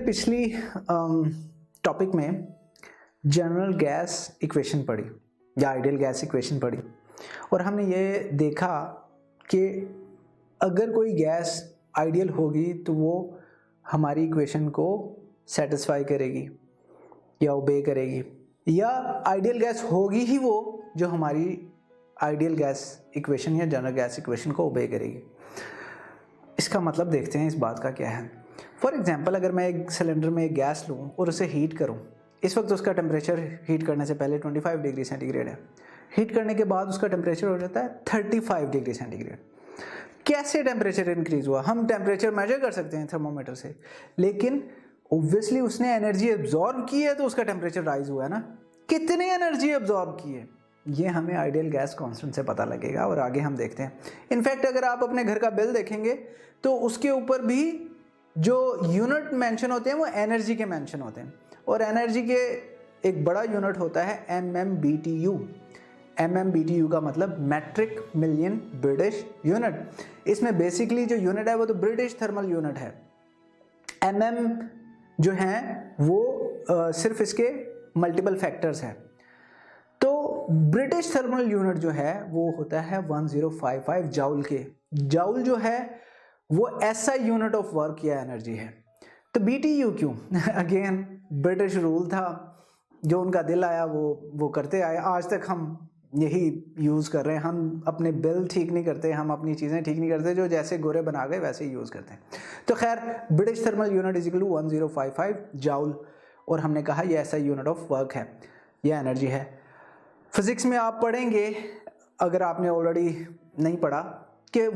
पिछली टॉपिक में general gas equation पढ़ी या आइडियल गैस इक्वेशन पढ़ी और हमने ये देखा कि अगर कोई गैस आइडियल होगी तो वो हमारी इक्वेशन को सेटिस्फाई करेगी या ओबे करेगी, या आइडियल गैस होगी ही वो जो हमारी आइडियल गैस इक्वेशन या जनरल गैस इक्वेशन को ओबे करेगी। इसका मतलब देखते हैं इस बात का क्या है। फॉर एग्जांपल, अगर मैं एक सिलेंडर में एक गैस लूँ और उसे हीट करूँ, इस वक्त उसका टेम्परेचर हीट करने से पहले 25 डिग्री सेंटीग्रेड है। हीट करने के बाद उसका टेम्परेचर हो जाता है 35 डिग्री सेंटीग्रेड। कैसे टेम्परेचर इंक्रीज हुआ? हम टेम्परेचर मेजर कर सकते हैं थर्मोमीटर से, लेकिन ऑब्वियसली उसने एनर्जी एब्जॉर्ब की है तो उसका टेम्परेचर राइज हुआ है ना। कितनी एनर्जी एब्जॉर्ब की है ये हमें आइडियल गैस कांस्टेंट से पता लगेगा और आगे हम देखते हैं। इनफैक्ट अगर आप अपने घर का बिल देखेंगे तो उसके ऊपर भी जो यूनिट मेंशन होते हैं वो एनर्जी के मेंशन होते हैं, और एनर्जी के एक बड़ा यूनिट होता है MMBTU। MMBTU का मतलब मैट्रिक मिलियन ब्रिटिश यूनिट। इसमें बेसिकली जो यूनिट है वो तो ब्रिटिश थर्मल यूनिट है। MM जो है वो सिर्फ इसके मल्टीपल फैक्टर्स हैं। तो ब्रिटिश थर्मल यूनिट जो है वो होता है 1055 जाउल के। जाउल जो है वो SI यूनिट ऑफ वर्क या एनर्जी है। तो BTU क्यों? अगेन ब्रिटिश रूल था, जो उनका दिल आया वो करते आए। आज तक हम यही यूज़ कर रहे हैं। हम अपने बिल ठीक नहीं करते, हम अपनी चीज़ें ठीक नहीं करते, जो जैसे गोरे बना गए वैसे ही यूज़ करते हैं। तो खैर, British thermal unit is equal to 1055 joule, और हमने कहा ये SI यूनिट ऑफ वर्क है, यह एनर्जी है। फिजिक्स में आप पढ़ेंगे, अगर आपने ऑलरेडी नहीं पढ़ा, कि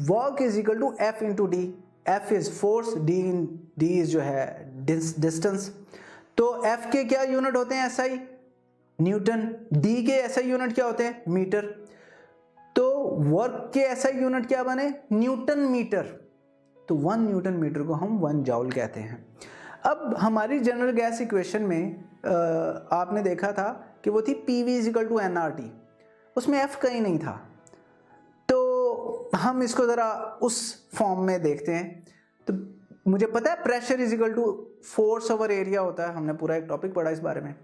work is equal to F into D. F is force, D is जो है डिस्टेंस। तो F के क्या यूनिट होते हैं? SI, Newton. D के SI यूनिट क्या होते हैं? मीटर। तो वर्क के SI यूनिट क्या बने? Newton metre. तो 1 न्यूटन मीटर को हम 1 जाउल कहते हैं। अब हमारी जनरल गैस इक्वेशन में आपने देखा था कि वो थी PV is equal to nRT। उसमें F कहीं नहीं था। तो हम इसको ज़रा उस फॉर्म में देखते हैं। तो मुझे पता है pressure is equal to force over area होता है। हमने पूरा एक टॉपिक पढ़ा इस बारे में।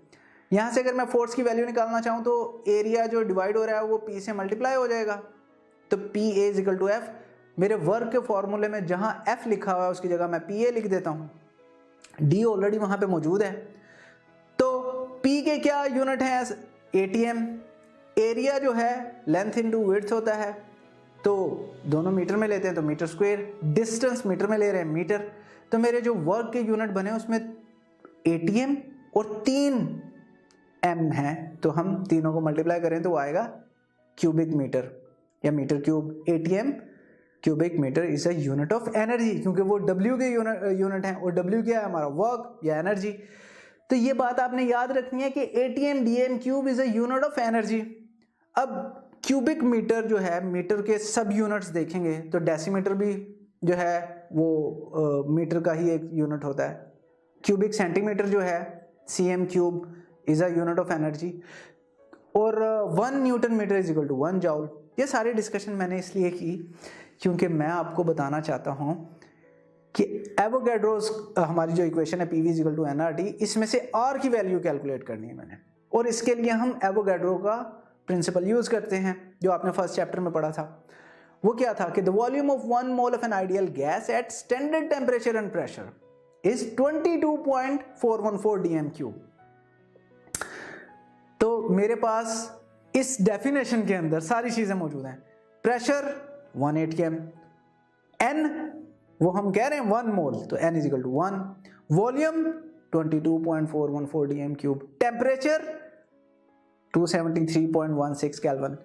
यहाँ से अगर मैं फोर्स की वैल्यू निकालना चाहूँ तो एरिया जो डिवाइड हो रहा है वो P से मल्टीप्लाई हो जाएगा। तो PA is equal to F। मेरे वर्क के फॉर्मूले में जहाँ F लिखा हुआ है उसकी जगह मैं PA लिख देता हूँ। D ऑलरेडी वहाँ पे मौजूद है। तो P के क्या यूनिट है? ATM। एरिया जो है लेंथ इंटू विड्थ होता है, तो दोनों मीटर में लेते हैं तो मीटर स्क्वायर। डिस्टेंस मीटर में ले रहे हैं, मीटर। तो मेरे जो वर्क के यूनिट बने उसमें ATM और 3 M है, तो हम तीनों को मल्टीप्लाई करें तो वो आएगा क्यूबिक मीटर या metre cube. ATM cubic metre is a unit of energy, क्योंकि वो W के यूनिट है, और W क्या है? हमारा वर्क या एनर्जी। तो ये बात आपने याद रखनी है कि ATM DM cube is a unit of energy. अब क्यूबिक मीटर जो है, मीटर के सब यूनिट्स देखेंगे तो डेसीमीटर भी जो है वो मीटर का ही एक यूनिट होता है। क्यूबिक सेंटीमीटर जो है CM cube is a unit of energy, और 1 newton metre is equal to 1 joule. ये सारी डिस्कशन मैंने इसलिए की क्योंकि मैं आपको बताना चाहता हूँ कि एवोगैड्रोस हमारी जो इक्वेशन है PV is equal to nRT, इसमें से R की वैल्यू कैलकुलेट करनी है मैंने, और इसके लिए हम एवोगैड्रो का प्रिंसिपल यूज करते हैं जो आपने फर्स्ट चैप्टर में पढ़ा था। वो क्या था कि the volume of 1 mole of an ideal gas at standard temperature and pressure is 22.414 dm cube. तो मेरे पास इस डेफिनेशन के अंदर सारी चीजें मौजूद हैं। प्रेशर 1 atm, N वो हम कह रहे हैं 1 मोल, तो N is equal to 1। Volume 22.414 dm cube. Temperature 273.16 kelvin.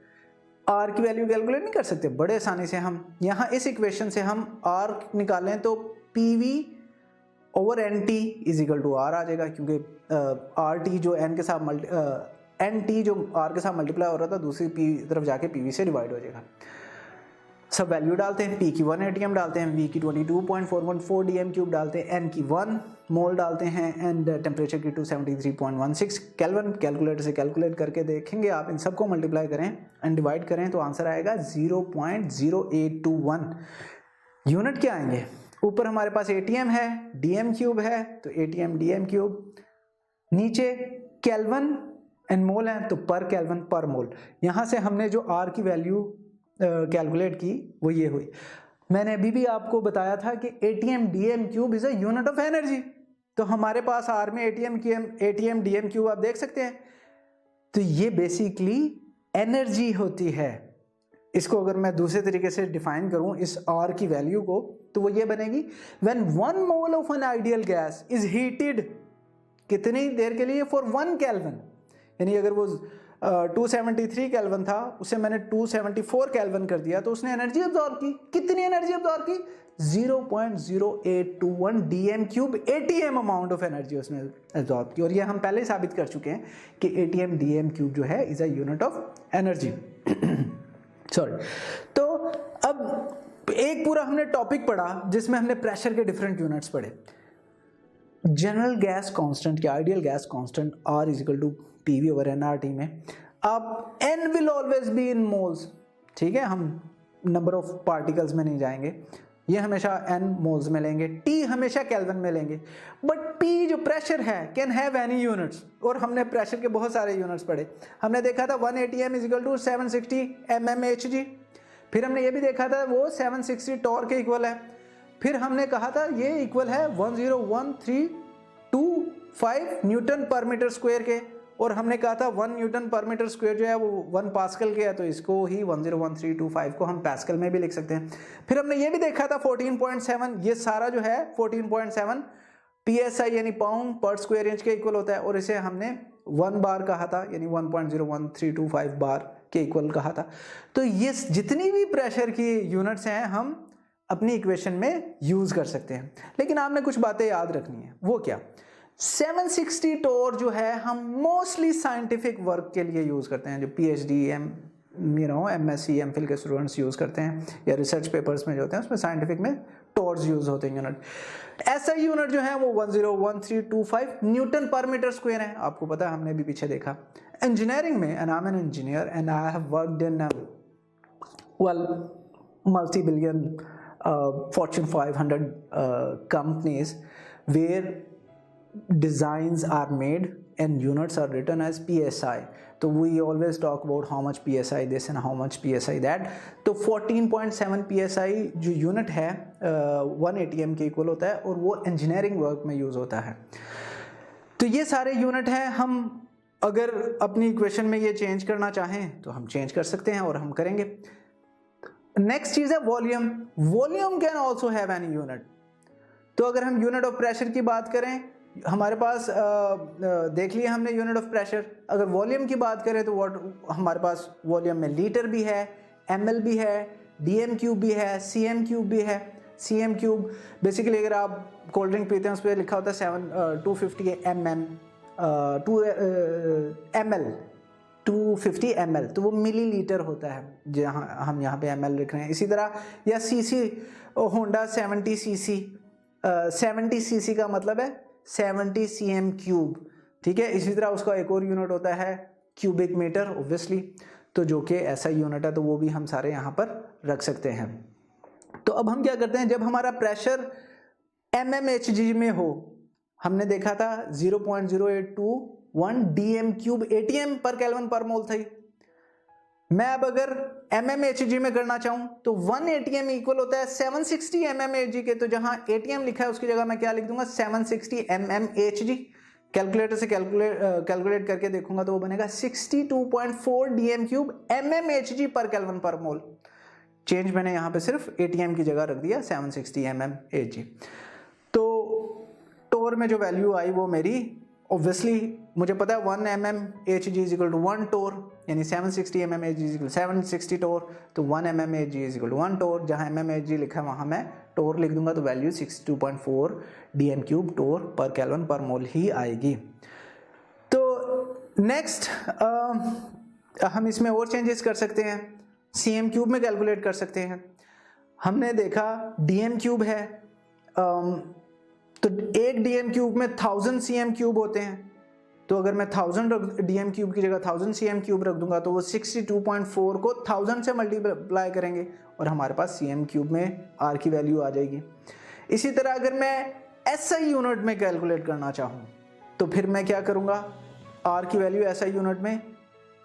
R की वैल्यू कैलकुलेट नहीं कर सकते बड़े आसानी से। हम यहाँ इस इक्वेशन से हम R निकालें तो PV over NT is equal to R आ जाएगा, क्योंकि RT जो N के साथ NT जो R के साथ मल्टीप्लाई हो रहा था दूसरी P तरफ जाके PV से डिवाइड हो जाएगा। सब वैल्यू डालते हैं। P की 1 atm डालते हैं, V की 22.414 dm क्यूब डालते हैं, N की 1 मोल डालते हैं, एंड टेम्परेचर की 273.16 केल्विन। कैलकुलेटर से कैलकुलेट करके देखेंगे आप, इन सबको मल्टीप्लाई करें एंड डिवाइड करें तो आंसर आएगा 0.0821। यूनिट क्या आएंगे? ऊपर हमारे पास एटीएम है, डीएम क्यूब है, तो एटीएम डीएम क्यूब, नीचे केल्विन एंड मोल है तो पर केल्विन पर मोल। यहाँ से हमने जो आर की वैल्यू कैलकुलेट की वो ये हुई। मैंने अभी भी आपको बताया था कि ATM DM cube is a unit of energy, तो हमारे पास आर में एटीएम डीएम क्यूब आप देख सकते हैं, तो ये बेसिकली एनर्जी होती है। इसको अगर मैं दूसरे तरीके से डिफाइन करूं इस आर की वैल्यू को, तो वो ये बनेगी when 1 mole of an ideal gas is heated, कितनी देर के लिए, फॉर 1 केल्विन, यानी अगर वो 273 केल्विन था उसे मैंने 274 केल्विन कर दिया, तो उसने एनर्जी अब्सॉर्ब की, कितनी एनर्जी अब्सॉर्ब की, 0.0821 DM cube ATM amount of energy उसने अब्सॉर्ब की। और ये हम पहले ही साबित कर चुके हैं कि एटीएम डीएम क्यूब जो है is a unit of energy. Sorry, तो अब एक पूरा हमने टॉपिक पढ़ा जिसमें हमने प्रेशर के डिफरेंट यूनिट्स पढ़े। जनरल गैस कांस्टेंट या ideal gas constant R is equal to PV over nRT में अब n will always be in moles, ठीक है, हम नंबर ऑफ पार्टिकल्स में नहीं जाएंगे, ये हमेशा n मोल्स में लेंगे, T हमेशा केल्विन में लेंगे, बट P जो प्रेशर है कैन हैव एनी यूनिट्स, और हमने प्रेशर के बहुत सारे यूनिट्स पढ़े। हमने देखा था 1 atm is equal to 760 mmHg, फिर हमने ये भी देखा था वो 760 टॉर्क के इक्वल है, फिर हमने कहा था ये इक्वल है 101,325 न्यूटन पर मीटर स्क्वायर के, और हमने कहा था 1 न्यूटन पर मीटर स्क्वायर जो है वो 1 पास्कल के है, तो इसको ही 101325 को हम पास्कल में भी लिख सकते हैं। फिर हमने ये भी देखा था 14.7, ये सारा जो है 14.7 psi यानी पाउंड पर स्क्वायर इंच के इक्वल होता है, और इसे हमने 1 बार कहा था यानी 1.01325 बार के इक्वल कहा था। तो ये जितनी भी प्रेशर की यूनिट्स हैं हम अपनी इक्वेशन में यूज कर सकते हैं, लेकिन आपने कुछ बातें याद रखनी है। वो क्या, 760 टोर जो है हम मोस्टली साइंटिफिक वर्क के लिए यूज करते हैं, जो PhD MSc MPhil के स्टूडेंट्स यूज करते हैं, या रिसर्च पेपर्स में जो होते हैं उसमें साइंटिफिक में टोर्स यूज होते हैं यूनिट। ऐसा यूनिट जो है वो 101325 न्यूटन पर मीटर स्क्वायर है, आपको पता है, हमने भी पीछे देखा। इंजीनियरिंग में, and I am an engineer and I have worked in multi-billion Fortune 500 companies where designs are made and units are written as PSI. So we always talk about how much PSI this and how much PSI that. तो 14.7 PSI जो unit है 1 ATM के equal होता है, और वो engineering work में use होता है। तो ये सारे यूनिट हैं, हम अगर अपनी इक्वेशन में ये चेंज करना चाहें तो हम चेंज कर सकते हैं, और हम करेंगे। नेक्स्ट चीज है volume. Volume can also have any unit. तो अगर हम यूनिट ऑफ प्रेशर की बात करें, हमारे पास देख लिया हमने यूनिट ऑफ प्रेशर। अगर वॉल्यूम की बात करें तो हमारे पास वॉल्यूम में लीटर भी है, ml भी है, dm क्यूब भी है, cm क्यूब भी है। cm क्यूब बेसिकली अगर आप कोल्ड ड्रिंक पीते हैं उस पर लिखा होता है 250 ml 250 ml, तो वो मिलीलीटर होता है, जहाँ हम यहाँ पे ml लिख रहे हैं। इसी तरह या cc, होंडा 70 cc, 70 cc का मतलब है 70 cm क्यूब, ठीक है। इसी तरह उसका एक और यूनिट होता है क्यूबिक मीटर ऑब्वियसली, तो जो कि ऐसा यूनिट है, तो वो भी हम सारे यहाँ पर रख सकते हैं। तो अब हम क्या करते हैं, जब हमारा प्रेशर mmHg में हो, हमने देखा था 0.0821 dm क्यूब ATM पर केल्विन पर मोल थी। मैं अब अगर mmHg में करना चाहूं तो 1 ATM इक्वल होता है 760 mmHg के, तो जहां ATM लिखा है उसकी जगह मैं क्या लिख दूंगा, 760 mmHg। कैलकुलेटर से कैलकुलेट करके देखूंगा तो वो बनेगा 62.4 dm क्यूब mmHg पर केल्विन पर मोल। चेंज मैंने यहाँ पे सिर्फ ATM की जगह रख दिया 760 mmHg। तो टोर में जो वैल्यू आई वो मेरी ऑब्वियसली मुझे पता है 1 mmHg इज इक्वल टू 1 टोर, यानी 760 mmHg इज इक्वल 760 टोर, तो 1 mmHg इज इक्वल टू 1 टोर। जहाँ mmHg लिखा है वहाँ मैं टोर लिख दूंगा, तो वैल्यू 62.4 dm क्यूब टोर पर केल्विन पर मोल ही आएगी। तो नेक्स्ट हम इसमें और चेंजेस कर सकते हैं, cm क्यूब में कैलकुलेट कर सकते हैं। हमने देखा dm क्यूब है, तो एक dm क्यूब में 1000 cm क्यूब होते हैं, तो अगर मैं 1000 dm क्यूब की जगह 1000 cm क्यूब रख दूंगा तो वो 62.4 को 1000 से मल्टीप्लाई करेंगे और हमारे पास cm क्यूब में r की वैल्यू आ जाएगी। इसी तरह अगर मैं एसआई यूनिट में कैलकुलेट करना चाहूँ तो फिर मैं क्या करूँगा, आर की वैल्यू एसआई यूनिट में,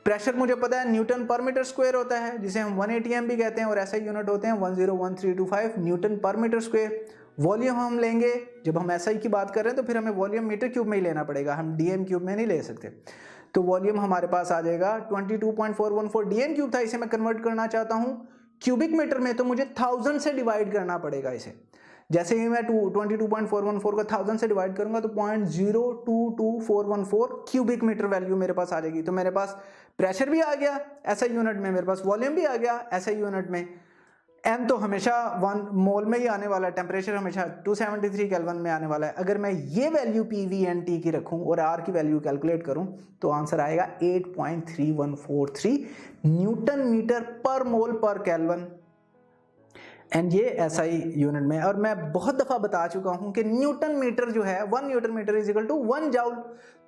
प्रेशर मुझे पता है न्यूटन पर मीटर स्क्वायर होता है जिसे हम 180 एम भी कहते हैं, और एसआई यूनिट होते हैं 101325 न्यूटन पर मीटर स्क्वायर। वॉल्यूम हम लेंगे, जब हम एसआई की बात कर रहे हैं तो फिर हमें वॉल्यूम मीटर क्यूब में ही लेना पड़ेगा, हम डीएम क्यूब में नहीं ले सकते। तो वॉल्यूम हमारे पास आ जाएगा 22.414 डीएम क्यूब था, इसे मैं कन्वर्ट करना चाहता हूँ क्यूबिक मीटर में, तो मुझे 1000 से डिवाइड करना पड़ेगा इसे। जैसे ही मैं 22.414 को 1000 से डिवाइड करूंगा तो 0.022414 क्यूबिक मीटर वैल्यू मेरे पास आ जाएगी। तो मेरे पास प्रेशर भी आ गया एसआई यूनिट में, मेरे पास वॉल्यूम भी आ गया एसआई यूनिट में, एम तो हमेशा 1 मोल में ही आने वाला है, टेम्परेचर हमेशा 273 केल्विन में आने वाला है। अगर मैं ये वैल्यू PV&T की रखूं और आर की वैल्यू कैलकुलेट करूं तो आंसर आएगा 8.3143 न्यूटन मीटर पर मोल पर केल्विन, एंड ये एसआई यूनिट में। और मैं बहुत दफ़ा बता चुका हूं कि न्यूटन मीटर जो है 1 newton metre is equal to 1 joule,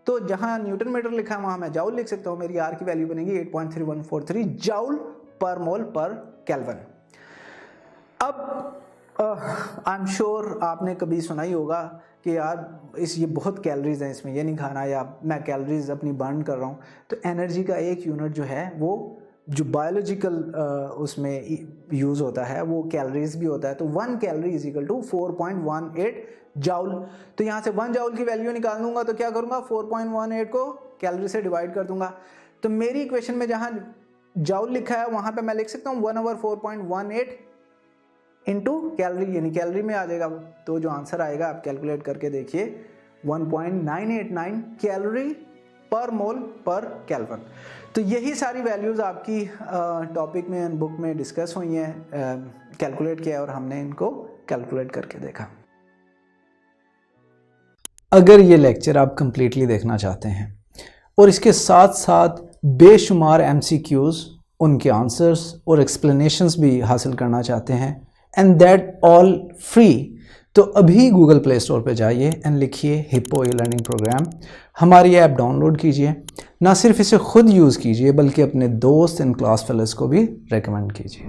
तो जहां न्यूटन मीटर लिखा है वहां मैं जाउल लिख सकता हूं। मेरी आर की वैल्यू बनेगी 8.3143 जाउल पर मोल पर केल्विन। अब आई एम श्योर आपने कभी सुना ही होगा कि यार ये बहुत कैलोरीज हैं, इसमें ये नहीं खाना, या मैं कैलोरीज अपनी बर्न कर रहा हूँ। तो एनर्जी का एक यूनिट जो है वो जो बायोलॉजिकल उसमें यूज़ होता है वो कैलोरीज भी होता है। तो 1 calorie is equal to 4.18 joule. तो यहाँ से 1 जाउल की वैल्यू निकाल दूंगा तो क्या करूँगा, 4.18 को कैलोरी से डिवाइड कर दूंगा। तो मेरी इक्वेशन में जहाँ जाउल लिखा है वहाँ पे मैं लिख सकता हूँ 1/4.18 इंटू कैलोरी, यानी कैलोरी में आ जाएगा। तो जो आंसर आएगा आप कैलकुलेट करके देखिए 1.989 कैलोरी पर मोल पर केल्विन। तो यही सारी वैल्यूज़ आपकी टॉपिक में बुक में डिस्कस हुई हैं, कैलकुलेट किया और हमने इनको कैलकुलेट करके देखा। अगर ये लेक्चर आप कंप्लीटली देखना चाहते हैं और इसके साथ साथ बेशुमार MCQs, उनके आंसर्स और एक्सप्लेनेशंस भी हासिल करना चाहते हैं, एंड दैट ऑल फ्री, तो अभी गूगल प्ले स्टोर पे जाइए एंड लिखिए हिप्पो ई-लर्निंग प्रोग्राम। हमारी ऐप डाउनलोड कीजिए, ना सिर्फ इसे खुद यूज़ कीजिए बल्कि अपने दोस्त एंड क्लास फेलोज़ को भी रेकमेंड कीजिए।